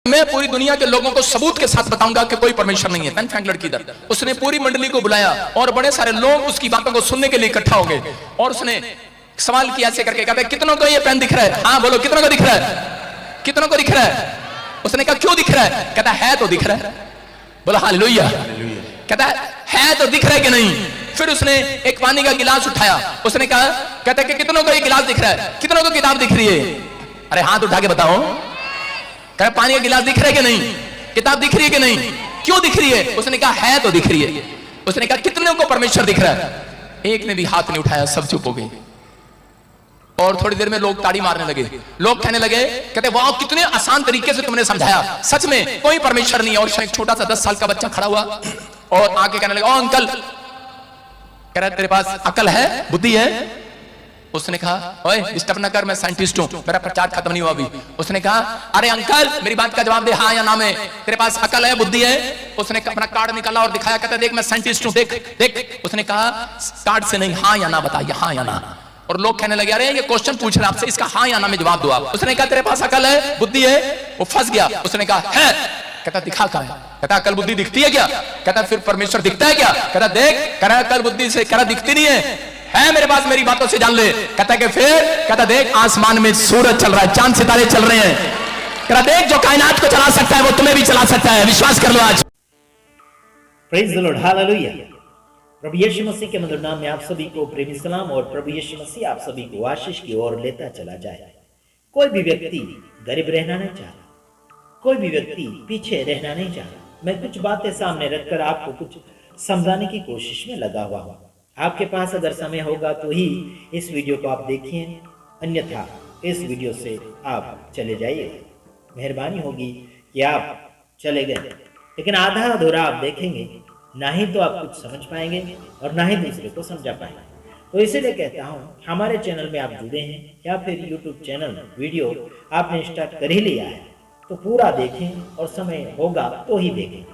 मैं पूरी दुनिया के लोगों को सबूत के साथ बताऊंगा कि कोई परमेश्वर नहीं है। पेन फेंक लड़की इधर। उसने पूरी मंडली को बुलाया और बड़े सारे लोग उसकी बातों को सुनने के लिए इकट्ठा हो गए और उसने सवाल किया ऐसे करके, कहते कितनों को ये पेन दिख रहा है? हाँ बोलो, कितनों को दिख रहा है? कितनों को दिख रहा है? उसने कहा क्यों दिख रहा है? कहता है तो दिख रहा है। बोला हालेलुया। कहता है तो दिख रहा है कि नहीं? फिर उसने एक पानी का गिलास उठाया, उसने कहा, कहता कि कितनों को ये गिलास दिख रहा है? कितनों को किताब दिख रही है? अरे हाथ उठा के बताओ। कहा पानी का गिलास दिख रहा है कि नहीं? किताब दिख रही है कि नहीं? क्यों दिख रही है? उसने कहा है तो दिख रही है। उसने कहा कितने को परमेश्वर दिख रहा है? एक ने भी हाथ नहीं उठाया, सब चुप हो गए। और थोड़ी देर में लोग ताड़ी मारने लगे। लोग कहने लगे, कहते वाह कितने आसान तरीके से तुमने समझाया, सच में कोई परमेश्वर नहीं है। और एक छोटा सा 10 साल का बच्चा खड़ा हुआ और आके कहने लगा, ओ अंकल, कह रहा तेरे पास अकल है, बुद्धि है? उसने कहा ओए डिस्टर्ब ना कर, मैं साइंटिस्ट हूं, मेरा प्रचार खत्म नहीं हुआ अभी। उसने कहा अरे अंकल मेरी बात का जवाब दे, हाँ या ना में, तेरे पास अकल है, बुद्धि है? उसने अपना कार्ड निकाला और दिखाया, कहता देख मैं साइंटिस्ट हूं, देख देख। उसने कहा कार्ड से नहीं, हाँ या ना बता, हाँ या ना। और लोग कहने लगे अरे ये क्वेश्चन पूछ रहे आपसे, इसका हाँ या ना में जवाब दो आप। उसने कहा तेरे पास अकल है, बुद्धि है? वो फंस गया। उसने कहा है। कहता दिखा कहां है? कहता अकल बुद्धि दिखती है क्या? कहता फिर परमेश्वर दिखता है क्या? कहता देख, कह रहा अकल बुद्धि से, कह रहा दिखती नहीं है मेरे पास, मेरी बातों से जान ले। कहता कि फिर? कहता देख आसमान में सूरज चल रहा है, चांद सितारे चल रहे हैं। कहता देख जो कायनात को चला सकता है वो तुम्हें भी चला सकता है, विश्वास कर लो आज। Praise the lord, hallelujah. प्रभु यीशु मसीह के मधुर नाम में आप सभी को प्रेमी सलाम। और प्रभु यीशु मसीह आप सभी को आशीष की ओर लेता चला जाए। कोई भी व्यक्ति गरीब रहना नहीं चाहता, कोई भी व्यक्ति पीछे रहना नहीं चाहता। मैं कुछ बातें सामने रखकर आपको कुछ समझाने की कोशिश में लगा हुआ हूं। आपके पास अगर समय होगा तो ही इस वीडियो को आप देखिए, अन्यथा इस वीडियो से आप चले जाइए। मेहरबानी होगी कि आप चले गए, लेकिन आधा अधूरा आप देखेंगे, ना ही तो आप कुछ समझ पाएंगे और ना ही दूसरे को समझा पाएंगे। तो इसीलिए कहता हूँ हमारे चैनल में आप जुड़े हैं या फिर यूट्यूब चैनल वीडियो आपने स्टार्ट कर ही लिया है तो पूरा देखें और समय होगा तो ही देखें,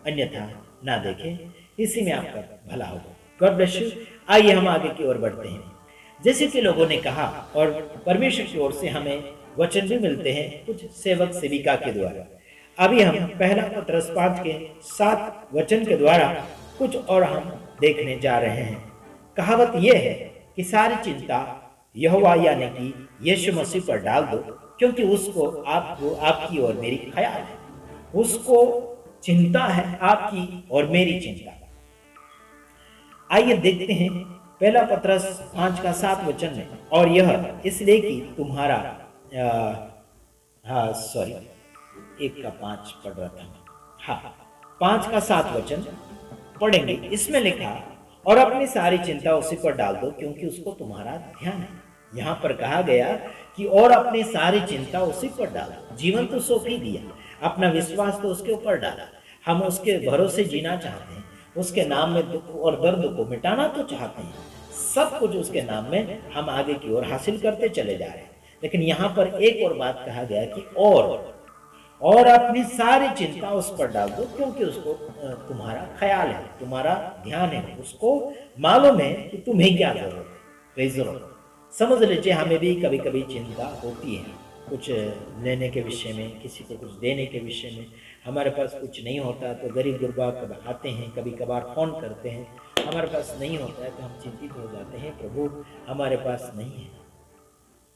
अन्यथा ना देखें, इसी में आपका भला होगा। God bless you. आइए हम आगे की ओर बढ़ते हैं। जैसे कि लोगों ने कहा और परमेश्वर की ओर से हमें वचन भी मिलते हैं कुछ सेवक सेविका के द्वारा। अभी हम पहला पत्रस 5 के 7 वचन के द्वारा कुछ और हम देखने जा रहे हैं। कहावत यह है कि सारी चिंता यहोवा यानी कि यीशु मसीह पर डाल दो, क्योंकि उसको आपकी और मेरी ख्याल है, उसको चिंता है आपकी और मेरी चिंता। आइए देखते हैं पहला पत्रस 5 का 7 वचन में। और यह इसलिए कि तुम्हारा 1 का 5 पढ़ रहा था, 5 का 7 वचन पढ़ेंगे। इसमें लिखा और अपनी सारी चिंता उसी पर डाल दो क्योंकि उसको तुम्हारा ध्यान है। यहाँ पर कहा गया कि और अपनी सारी चिंता उसी पर डालो। जीवन तो सौंप ही दिया, अपना विश्वास तो उसके ऊपर डाला। हम उसके भरोसे जीना चाहते हैं, उसके नाम में दुख और दर्द को मिटाना तो चाहते हैं, सब कुछ उसके नाम में हम आगे की ओर हासिल करते चले जा रहे हैं। लेकिन यहाँ पर एक और बात कहा गया कि और अपनी सारी चिंता उस पर डाल दो क्योंकि उसको तुम्हारा ख्याल है, तुम्हारा ध्यान है, उसको मालूम है कि तुम्हें क्या जरूरत है। Praise the Lord. समझ लीजिए हमें भी कभी कभी चिंता होती है, कुछ लेने के विषय में, किसी को कुछ देने के विषय में। हमारे पास कुछ नहीं होता तो गरीब गुरबा कब आते हैं, कभी कभार फोन करते हैं। हमारे पास नहीं होता है तो हम चिंतित हो जाते हैं, प्रभु हमारे पास नहीं है।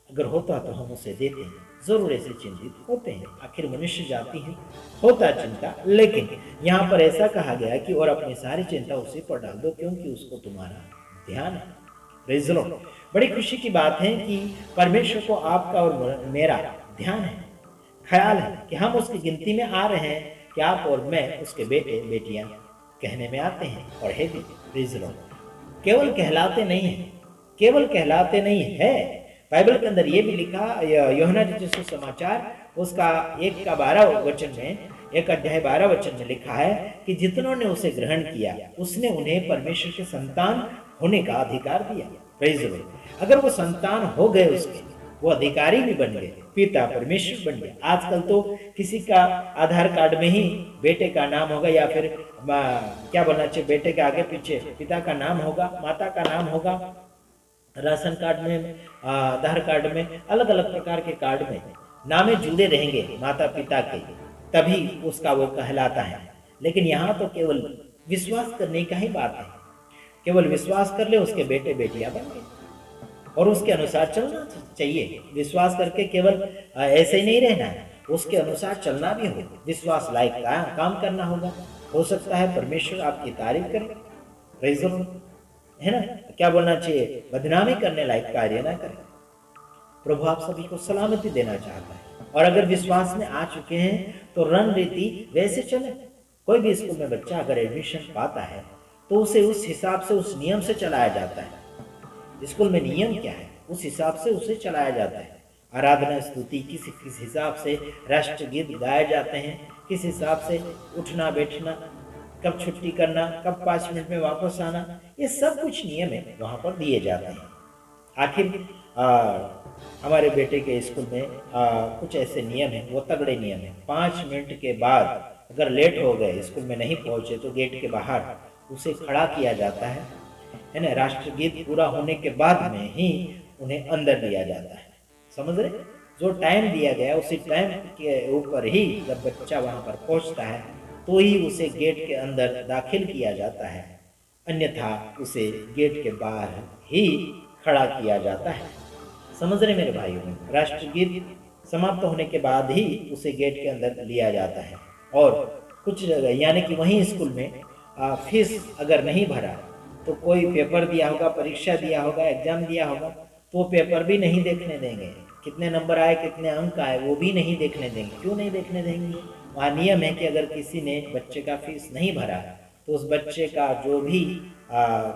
अगर होता तो हम उसे देते हैं, जरूर ऐसे चिंतित होते हैं। आखिर मनुष्य जाति है, होता चिंता। लेकिन यहाँ पर ऐसा कहा गया कि और अपनी सारी चिंता उसी पर डाल दो क्योंकि उसको तुम्हारा ध्यान है। Praise the Lord. बड़ी खुशी की बात है कि परमेश्वर को आपका और मेरा ध्यान है, ख्याल है कि हम उसकी गिनती में आ रहे हैं, कि आप और मैं उसके बेटे बेटियां कहने में आते हैं और है भी। Praise the Lord. केवल कहलाते नहीं है, केवल कहलाते नहीं है। बाइबल के अंदर ये भी लिखा, यूहन्ना रचित सुसमाचार उसका 1 का 12 वचन में, 1 अध्याय 12 वचन में लिखा है कि जितनों ने उसे ग्रहण किया उसने उन्हें परमेश्वर के संतान होने का अधिकार दिया। Praise the Lord. अगर वो संतान हो गए उसके, वो अधिकारी भी बन गए, पिता परमेश्वर बन गए। आजकल तो किसी का आधार कार्ड में ही बेटे का नाम होगा या फिर क्या बोलना चाहिए, बेटे के आगे पीछे पिता का नाम होगा, माता का नाम होगा। राशन कार्ड में, आधार कार्ड में, अलग अलग प्रकार के कार्ड में नामे जुड़े रहेंगे माता पिता के। तभी उसका वो कहलाता है। लेकिन यहाँ तो केवल विश्वास करने का ही बात है। केवल विश्वास कर ले, उसके बेटे बेटियां बन गए और उसके अनुसार चलना चाहिए। विश्वास करके केवल ऐसे ही नहीं रहना है, उसके अनुसार चलना भी होगा। विश्वास लायक काम करना होगा। हो सकता है परमेश्वर आपकी तारीफ करे, प्रेज़ द लॉर्ड, है ना। क्या बोलना चाहिए, बदनामी करने लायक कार्य ना करें। प्रभु आप सभी को सलामती देना चाहता है। और अगर विश्वास में आ चुके हैं तो रणनीति वैसे चले। कोई भी स्कूल में बच्चा अगर एडमिशन पाता है तो उसे उस हिसाब से, उस नियम से चलाया जाता है। स्कूल में नियम क्या है, उस हिसाब से उसे चलाया जाता है। आराधना स्तुति किस हिसाब से, राष्ट्रगीत गाए जाते हैं किस हिसाब से, उठना बैठना, कब छुट्टी करना, कब 5 मिनट में वापस आना, ये सब कुछ नियम है वहाँ पर दिए जाते हैं। आखिर हमारे बेटे के स्कूल में कुछ ऐसे नियम हैं, वो तगड़े नियम हैं। 5 मिनट के बाद अगर लेट हो गए, स्कूल में नहीं पहुँचे, तो गेट के बाहर उसे खड़ा किया जाता है ना। राष्ट्रगीत पूरा होने के बाद में ही उन्हें अंदर लिया जाता है। समझ रहे, जो टाइम दिया गया उसी टाइम के ऊपर ही जब बच्चा वहाँ पर पहुँचता है तो ही उसे गेट के अंदर दाखिल किया जाता है, अन्यथा उसे गेट के बाहर ही खड़ा किया जाता है। समझ रहे मेरे भाइयों, राष्ट्रगीत समाप्त होने के बाद ही उसे गेट के अंदर लिया जाता है। और कुछ जगह यानी कि वहीं स्कूल में फीस अगर नहीं भरा तो कोई पेपर दिया होगा, परीक्षा दिया होगा, एग्जाम दिया होगा, तो पेपर भी नहीं देखने देंगे। कितने नंबर आए, कितने अंक आए, वो भी नहीं देखने देंगे। क्यों नहीं देखने देंगे? वहाँ नियम है कि अगर किसी ने बच्चे का फीस नहीं भरा तो उस बच्चे का जो भी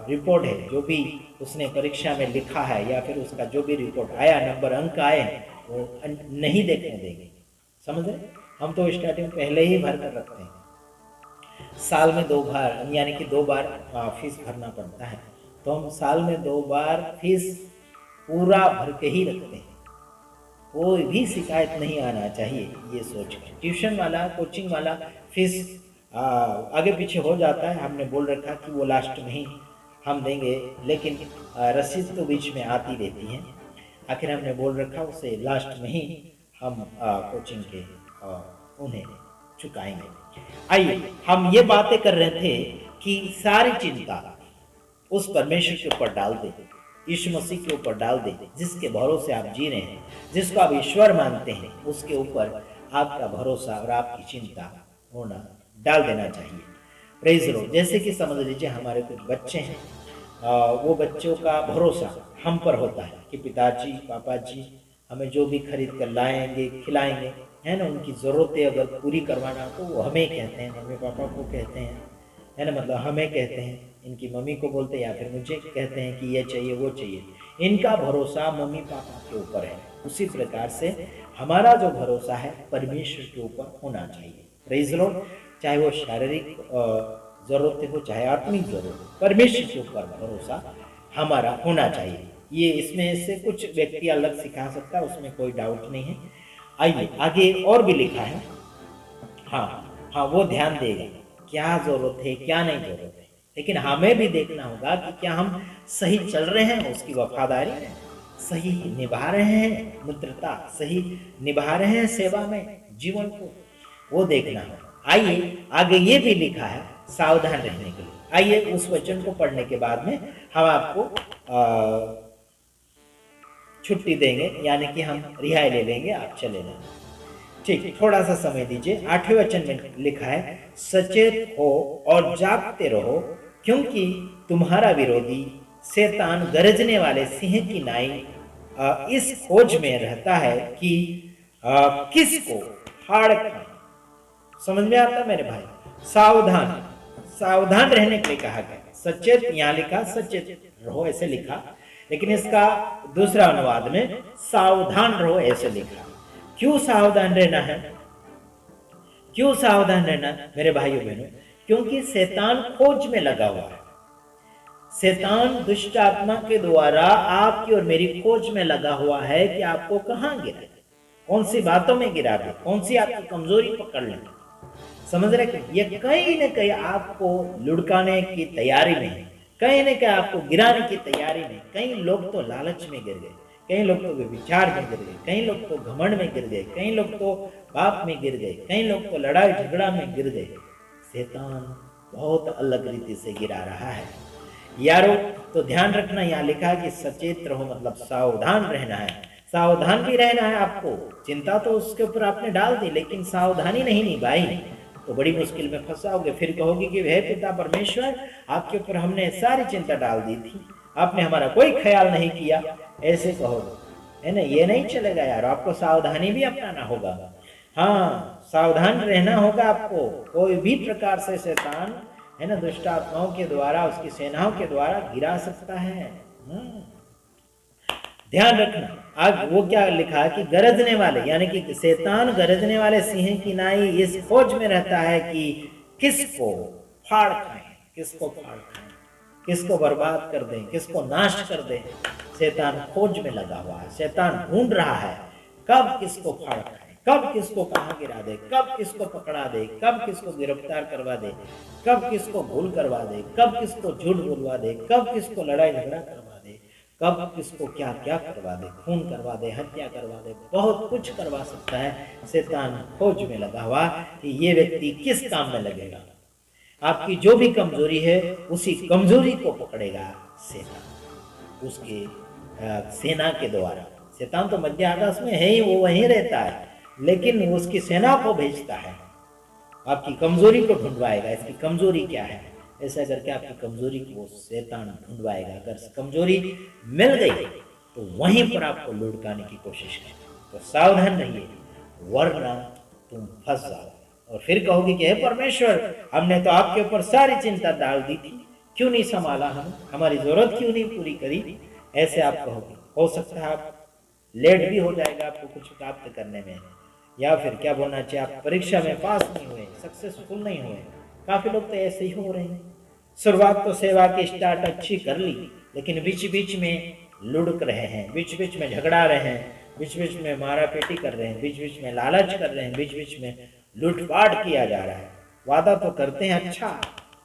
रिपोर्ट है, जो भी उसने परीक्षा में लिखा है या फिर उसका जो भी रिपोर्ट आया, नंबर अंक आए, वो नहीं देखने देंगे। समझ रहे, हम तो स्टार्टिंग पहले ही भर कर रखते हैं। साल में 2 बार यानी कि 2 बार फीस भरना पड़ता है, तो हम साल में 2 बार फीस पूरा भर के ही रखते हैं। कोई भी शिकायत नहीं आना चाहिए, ये सोच कर। ट्यूशन वाला, कोचिंग वाला फीस आगे पीछे हो जाता है। हमने बोल रखा कि वो लास्ट में ही हम देंगे, लेकिन रसीद तो बीच में आती रहती है। आखिर हमने बोल रखा उसे लास्ट में ही हम कोचिंग के उन्हें चुकाएंगे। आइए, हम ये बातें कर रहे थे कि सारी चिंता उस परमेश्वर के ऊपर डाल दे, यीशु मसीह के ऊपर डाल दे, जिसके भरोसे आप जी रहे हैं, जिसको आप ईश्वर मानते हैं, उसके ऊपर आपका भरोसा और आपकी चिंता होना डाल देना चाहिए। Praise the Lord. जैसे कि समझ लीजिए हमारे कुछ बच्चे हैं, वो बच्चों का भरोसा हम पर होता है कि पिताजी, पापा जी हमें जो भी खरीद कर लाएंगे, खिलाएंगे, है ना। उनकी ज़रूरतें अगर पूरी करवाना तो वो हमें कहते हैं, मम्मी पापा को कहते हैं, है ना, मतलब हमें कहते हैं, इनकी मम्मी को बोलते हैं या फिर मुझे कहते हैं कि ये चाहिए वो चाहिए। इनका भरोसा मम्मी पापा के ऊपर है। उसी प्रकार से हमारा जो भरोसा है परमेश्वर के ऊपर होना चाहिए। Praise the Lord. चाहे वो शारीरिक ज़रूरतें हो, चाहे आत्मिक ज़रूरत हो, परमेश्वर के ऊपर भरोसा हमारा होना चाहिए। ये इसमें से कुछ व्यक्ति अलग सिखा सकता है, उसमें कोई डाउट नहीं है। आइए आगे और भी लिखा है। हाँ, वो ध्यान देगा क्या ज़रूरत है, क्या नहीं ज़रूरत है। लेकिन हमें भी देखना होगा कि क्या हम सही चल रहे हैं, उसकी वफादारी सही निभा रहे हैं, मित्रता सही निभा रहे हैं, सेवा में जीवन को, वो देखना होगा। आइए आगे ये भी लिखा है सावधान रहने के लिए। आइए उस वचन को पढ़ने के बाद में हम आपको छुट्टी देंगे, यानी कि हम रिहाई ले लेंगे, आप चले जाएं। ठीक, थोड़ा सा समय दीजिए। 8वें वचन में लिखा है, सचेत हो और जागते रहो, क्योंकि तुम्हारा विरोधी शैतान गरजने वाले सिंह की नाई इस खोज में रहता है कि किसको फाड़ खाए। समझ में आता मेरे भाई? सावधान रहने के लिए कहा गया। सचेत यहाँ लिखा, सचेत रहो ऐसे लिखा, लेकिन इसका दूसरा अनुवाद में सावधान रहो ऐसे लिखा। क्यों सावधान रहना है? क्यों सावधान रहना मेरे भाइयों बहनों? क्योंकि शैतान खोज में लगा हुआ है। शैतान दुष्ट आत्मा के द्वारा आपकी और मेरी खोज में लगा हुआ है कि आपको कहाँ गिराए, कौन सी बातों में गिरा दे, कौन सी आपकी कमजोरी पकड़ ले। समझ रहे? ये कहीं न कहीं आपको लुढ़काने की तैयारी में है, कहीं न कहीं आपको गिराने की तैयारी में। कई लोग तो लालच में गिर गए, कई लोग तो विचार में गिर गए, कई लोग तो घमंड में गिर गए, कई लोग तो पाप में गिर गए, कई लोग तो लड़ाई झगड़ा में गिर गए। शैतान बहुत अलग रीति से गिरा रहा है यारो। तो ध्यान रखना, यहाँ लिखा है कि सचेत रहो, मतलब सावधान रहना है। सावधान भी रहना है आपको। चिंता तो उसके ऊपर आपने डाल दी, लेकिन सावधानी नहीं निभाई तो बड़ी मुश्किल में फंसाओगे। फिर कहोगे कि हे पिता परमेश्वर, आपके ऊपर हमने सारी चिंता डाल दी थी, आपने हमारा कोई ख्याल नहीं किया, ऐसे कहोगे, है ना। ये नहीं चलेगा यार, आपको सावधानी भी अपनाना होगा। हाँ, सावधान रहना होगा आपको। कोई भी प्रकार से शैतान, है ना, दुष्ट आत्माओं के द्वारा, उसकी सेनाओं के द्वारा गिरा सकता है। ध्यान रखना। आज वो क्या लिखा है कि गरजने वाले, यानी कि शैतान गरजने वाले सिंह की नाई इस खोज में रहता है कि किसको फाड़ खाएं, किसको फाड़ खाएं, किसको बर्बाद कर दें, किसको नाश कर दें। शैतान खोज में लगा हुआ है, शैतान ढूंढ रहा है कब किसको फाड़ खाएं, कब किसको कहाँ गिरा दे, कब किसको पकड़ा दे, कब किसको गिरफ्तार करवा दे, कब किसको भूल करवा दे, कब किसको झूठ बुलवा दे, कब किसको लड़ाई झगड़ा करवा दे, कब किसको क्या क्या करवा दे, खून करवा दे, हत्या करवा दे, बहुत कुछ करवा सकता है। शैतान खोज में लगा हुआ कि ये व्यक्ति किस काम में लगेगा। आपकी जो भी कमजोरी है उसी कमजोरी को पकड़ेगा शैतान, उसके सेना के द्वारा। शैतान तो मध्य आकाश में है ही, वो वहीं रहता है, लेकिन उसकी सेना को भेजता है, आपकी कमजोरी को ढूंढवाएगा। इसकी कमजोरी क्या है, ऐसा करके आपकी कमजोरी को वो शैतान ढूंढवाएगा। अगर कमजोरी मिल गई तो वहीं पर आपको लुढ़काने की कोशिश करें। तो सावधान रहिए, वरना तुम फंस जाओ और फिर कहोगे कि हे परमेश्वर, हमने तो आपके ऊपर सारी चिंता डाल दी थी, क्यों नहीं संभाला, हम हमारी जरूरत क्यों नहीं पूरी करी, ऐसे आप कहोगे। हो सकता है आप लेट भी हो जाएगा आपको कुछ प्राप्त करने में, या फिर क्या बोलना चाहिए, आप परीक्षा में पास नहीं हुए, सक्सेसफुल नहीं हुए। काफी लोग तो ऐसे ही हो रहे हैं। शुरुआत तो सेवा की स्टार्ट अच्छी कर ली, लेकिन बीच बीच में लुढ़क रहे हैं, बीच बीच में झगड़ा रहे हैं, बीच बीच में मारा पेटी कर रहे हैं, बीच बीच में लालच कर रहे हैं, बीच बीच में लूटपाट किया जा रहा है। वादा तो करते हैं अच्छा,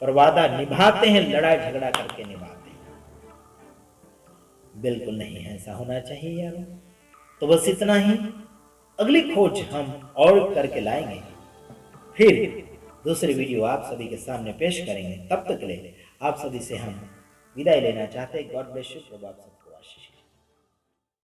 पर वादा निभाते हैं लड़ाई झगड़ा करके निभाते हैं। बिल्कुल नहीं है, ऐसा होना चाहिए यार। तो बस इतना ही, अगली खोज हम और करके लाएंगे, फिर दूसरी वीडियो आप सभी के सामने पेश करेंगे। तब तक के लिए आप सभी से हम विदाई लेना चाहते हैं। God bless you.